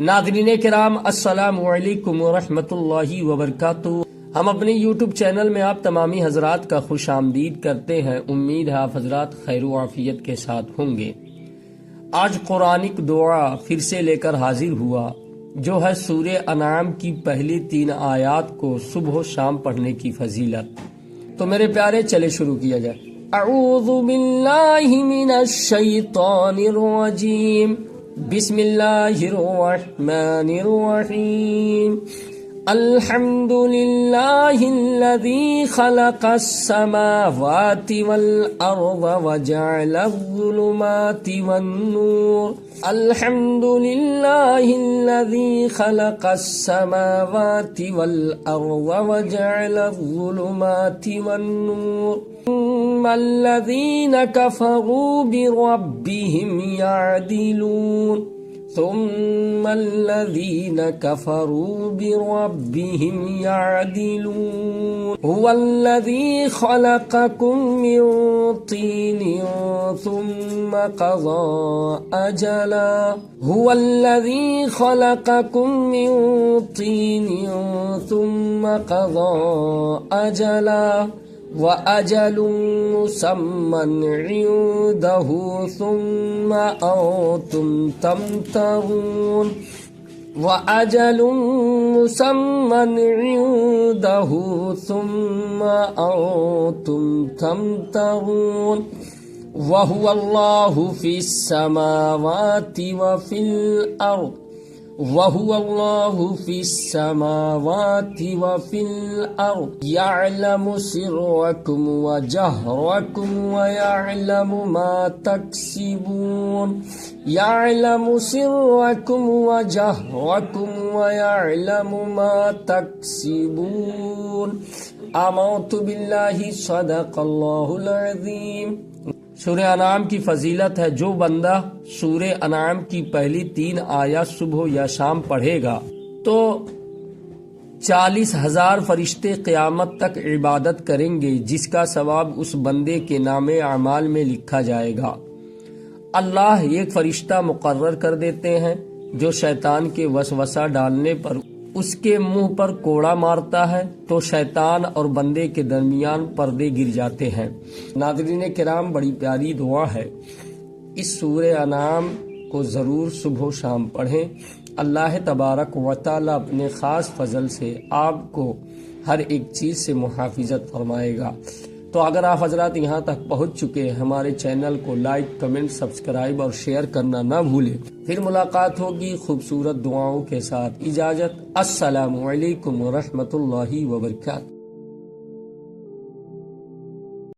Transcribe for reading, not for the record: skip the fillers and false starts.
ناظرین کرام السلام علیکم ورحمۃ اللہ وبرکاتہ۔ ہم اپنے یوٹیوب چینل میں آپ تمامی حضرات کا خوش آمدید کرتے ہیں۔ امید ہے آپ حضرات خیر و عافیت کے ساتھ ہوں گے۔ آج قرآنک دعا پھر سے لے کر حاضر ہوا، جو ہے سورہ انعام کی پہلی 3 آیات کو صبح و شام پڑھنے کی فضیلت۔ تو میرے پیارے چلے شروع کیا جائے۔ اعوذ باللہ من الشیطان الرجیم، بسم اللہ الرحمن الرحیم۔ الحمد للہ الذی خلق السماوات والارض وجعل الظلمات والنور۔ الحمد للہ الذی خلق السماوات والارض وجعل الظلمات والنور، ثم الذین کفروا بربهم یعدلون، ثم الذين كفروا بربهم يعدلون، هو الذي خلقكم من طين ثم قضى أجلا، هو الذي خلقكم من طين ثم قضى أجلا، وَأَجَلٌ مُّسَمًّى عِندَهُ ثُمَّ أَنتُمْ تَمْتَرُونَ، وَأَجَلٌ مُّسَمًّى عِندَهُ ثُمَّ أَنتُمْ تَمْتَرُونَ، وَهُوَ اللَّهُ فِي السَّمَاوَاتِ وَفِي الْأَرْضِ، وَهُوَ اللَّهُ فِي السَّمَاوَاتِ وَفِي الْأَرْضِ، يَعْلَمُ سِرَّكُمْ وَجَهْرَكُمْ وَيَعْلَمُ مَا تَكْسِبُونَ، يَعْلَمُ سِرَّكُمْ وَجَهْرَكُمْ وَيَعْلَمُ مَا تَكْسِبُونَ۔ آمنت باللہ، صدق اللہ العظیم۔ سورہ انعام کی فضیلت ہے، جو بندہ سورہ انعام کی پہلی 3 آیات صبح یا شام پڑھے گا تو 40,000 فرشتے قیامت تک عبادت کریں گے، جس کا ثواب اس بندے کے نام اعمال میں لکھا جائے گا۔ اللہ ایک فرشتہ مقرر کر دیتے ہیں جو شیطان کے وسوسہ ڈالنے پر اس کے منہ پر کوڑا مارتا ہے تو شیطان اور بندے کے درمیان پردے گر جاتے ہیں۔ ناظرین کرام، بڑی پیاری دعا ہے، اس سورہ انعام کو ضرور صبح و شام پڑھیں۔ اللہ تبارک و تعالی اپنے خاص فضل سے آپ کو ہر ایک چیز سے محافظت فرمائے گا۔ تو اگر آپ حضرات یہاں تک پہنچ چکے ہیں، ہمارے چینل کو لائک، کمنٹ، سبسکرائب اور شیئر کرنا نہ بھولیں۔ پھر ملاقات ہوگی خوبصورت دعاؤں کے ساتھ۔ اجازت، السلام علیکم ورحمۃ اللہ وبرکاتہ۔